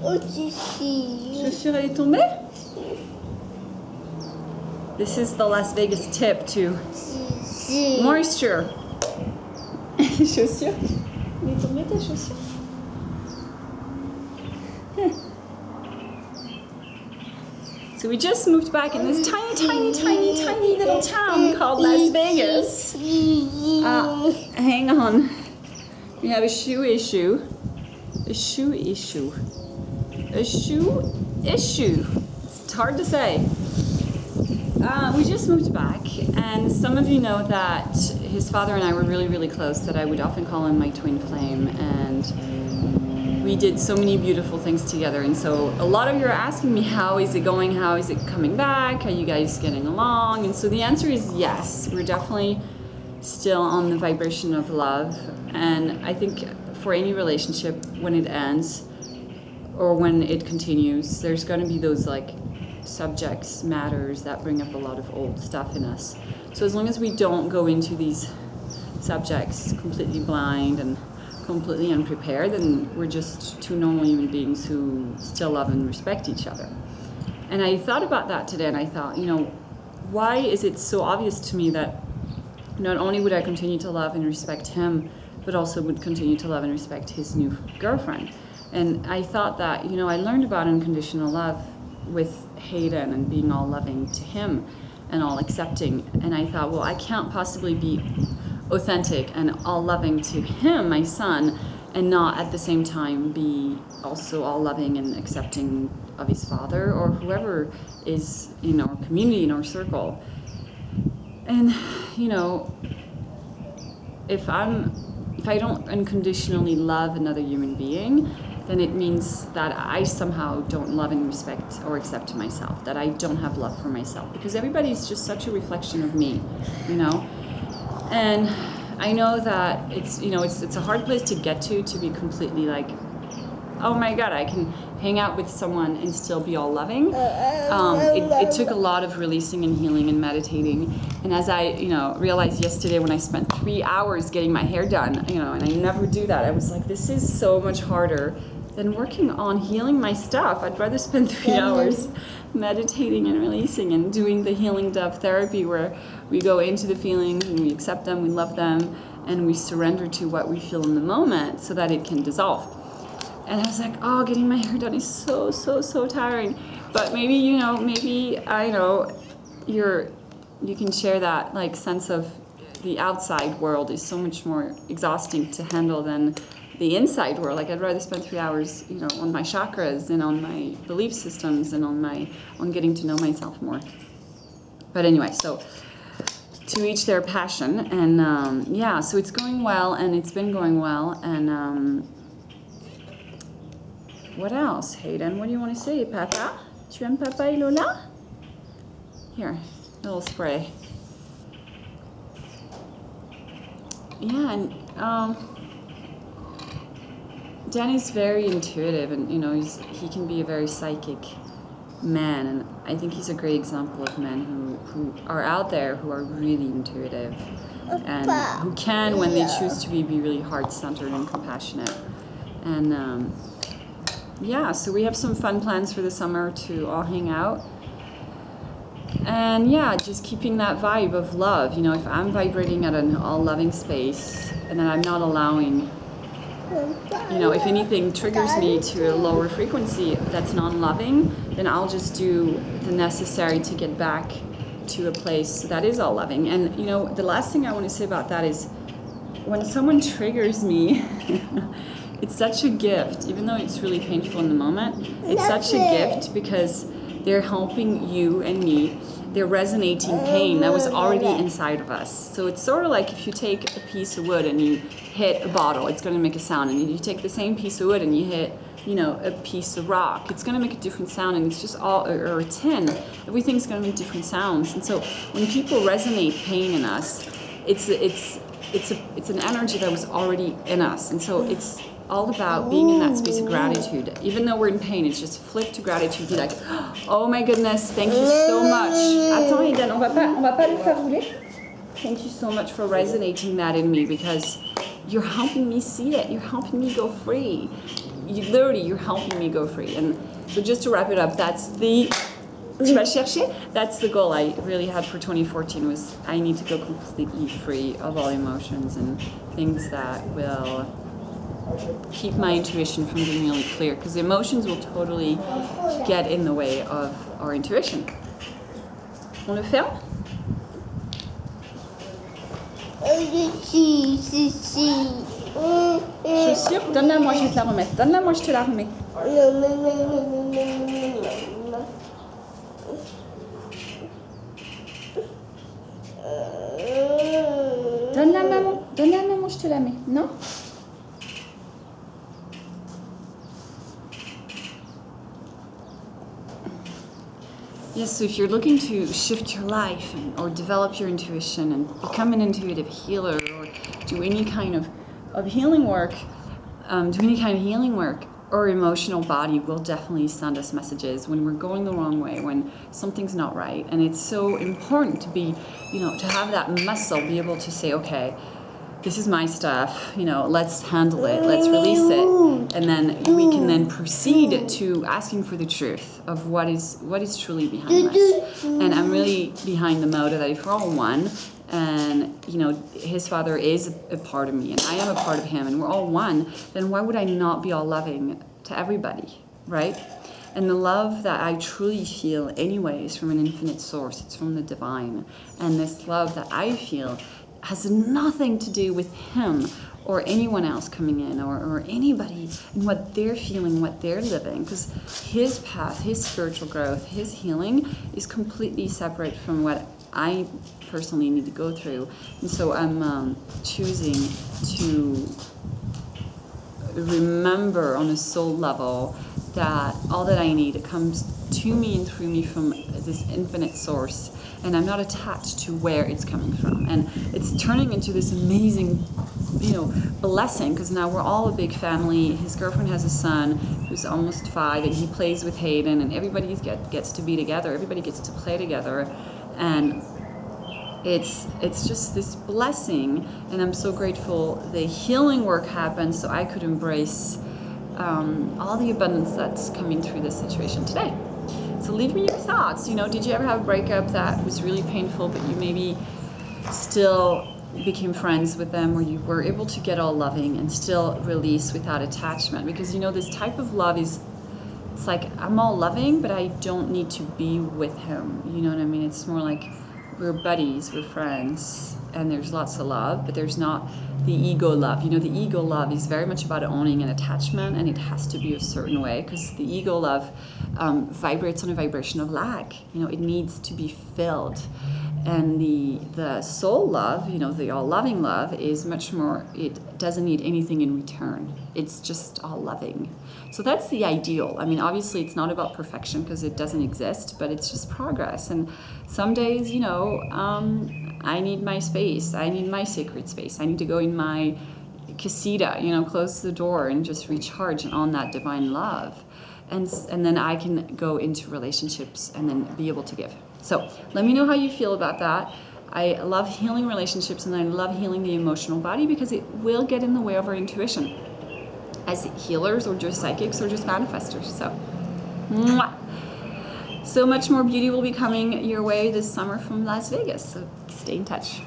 Chaussure, elle est tombée? This is the Las Vegas tip to moisture. Chaussure? Elle est tombée ta chaussure? So we just moved back in this tiny little town called Las Vegas. Hang on. We have a shoe issue. A shoe issue. A shoe issue. It's hard to say. We just moved back, and some of you know that his father and I were really close, that I would often call him my twin flame, and we did so many beautiful things together. And so a lot of you are asking me, how is it going? How is it coming back? Are you guys getting along? And so the answer is yes. We're definitely still on the vibration of love, and I think for any relationship, when it ends or when it continues, there's going to be those like subjects, matters that bring up a lot of old stuff in us. So as long as we don't go into these subjects completely blind and completely unprepared, then we're just two normal human beings who still love and respect each other. And I thought about that today, and I thought, why is it so obvious to me that not only would I continue to love and respect him, but also would continue to love and respect his new girlfriend? And I thought that, I learned about unconditional love with Hayden and being all loving to him and all accepting. And I thought, well, I can't possibly be authentic and all loving to him, my son, and not at the same time be also all loving and accepting of his father or whoever is in our community, in our circle. And, if I don't unconditionally love another human being, then it means that I somehow don't love and respect or accept myself, that I don't have love for myself, because everybody's just such a reflection of me, And I know that it's a hard place to get to be completely like, oh my God, I can hang out with someone and still be all loving. It took a lot of releasing and healing and meditating. And as I, realized yesterday when I spent 3 hours getting my hair done, and I never do that, I was like, this is so much harder than working on healing my stuff. I'd rather spend 3 hours meditating and releasing and doing the healing dove therapy, where we go into the feelings and we accept them, we love them, and we surrender to what we feel in the moment so that it can dissolve. And I was like, oh, getting my hair done is so tiring. But maybe, you can share that like sense of the outside world is so much more exhausting to handle than the inside world. Like I'd rather spend 3 hours, on my chakras and on my belief systems and on getting to know myself more. But anyway, so to each their passion. And so it's going well, and it's been going well. And what else, Hayden? What do you want to say, Papa? Tu aimes Papa et Lola? Here, a little spray. Yeah, and Danny's very intuitive, and he can be a very psychic man, and I think he's a great example of men who are out there, who are really intuitive, and who can, when they choose to be really heart-centered and compassionate. And so we have some fun plans for the summer to all hang out. And just keeping that vibe of love. If I'm vibrating at an all-loving space, and then I'm not allowing, if anything triggers me to a lower frequency that's non-loving, then I'll just do the necessary to get back to a place that is all-loving. And, the last thing I want to say about that is, when someone triggers me, it's such a gift, even though it's really painful in the moment. It's such a gift because they're helping you and me. They're resonating pain that was already inside of us. So it's sort of like if you take a piece of wood and you hit a bottle, it's going to make a sound. And you take the same piece of wood and you hit, a piece of rock, it's going to make a different sound. And it's just or a tin. Everything's going to make different sounds. And so when people resonate pain in us, it's an energy that was already in us. And so it's all about being in that space of gratitude. Even though we're in pain, it's just flip to gratitude. Be like, oh my goodness, thank you so much. Attends, Eden, on va pas le faire rouler. Thank you so much for resonating that in me, because you're helping me see it. You're helping me go free. literally, you're helping me go free. And so just to wrap it up, that's the goal I really had for 2014 was I need to go completely free of all emotions and things that will keep my intuition from being really clear, because emotions will totally get in the way of our intuition. On le ferme? Chaussure, donne-la moi, je vais te la remettre. Donne-la moi, je te la remets. Donne-la maman, je te la mets. Non? Yes, so if you're looking to shift your life or develop your intuition and become an intuitive healer or do any kind of healing work, our emotional body will definitely send us messages when we're going the wrong way, when something's not right. And it's so important to be, to have that muscle, be able to say, okay, this is my stuff, let's handle it, let's release it. And then we can then proceed to asking for the truth of what is truly behind this. And I'm really behind the motto that if we're all one, and his father is a part of me and I am a part of him and we're all one, then why would I not be all loving to everybody, right? And the love that I truly feel anyway is from an infinite source. It's from the divine. And this love that I feel has nothing to do with him or anyone else coming in or anybody and what they're feeling, what they're living, because his path, his spiritual growth, his healing is completely separate from what I personally need to go through. And so I'm choosing to remember on a soul level that all that I need, it comes to me and through me from this infinite source, and I'm not attached to where it's coming from. And it's turning into this amazing, blessing, because now we're all a big family. His girlfriend has a son who's almost 5, and he plays with Hayden, and everybody gets to be together. Everybody gets to play together, and it's just this blessing. And I'm so grateful the healing work happened so I could embrace all the abundance that's coming through this situation today. So leave me your thoughts. Did you ever have a breakup that was really painful, but you maybe still became friends with them, or you were able to get all loving and still release without attachment? Because this type of love it's like I'm all loving, but I don't need to be with him. You know what I mean? It's more like we're buddies, we're friends, and there's lots of love, but there's not the ego love. The ego love is very much about owning an attachment, and it has to be a certain way, because the ego love vibrates on a vibration of lack. It needs to be filled. And the soul love, the all-loving love, is much more, it doesn't need anything in return. It's just all loving. So that's the ideal. Obviously it's not about perfection because it doesn't exist, but it's just progress. And some days, I need my space. I need my sacred space. I need to go in my casita, close the door and just recharge on that divine love. And then I can go into relationships and then be able to give. So let me know how you feel about that. I love healing relationships, and I love healing the emotional body because it will get in the way of our intuition as healers or just psychics or just manifestors. So, mwah. So much more beauty will be coming your way this summer from Las Vegas. So stay in touch.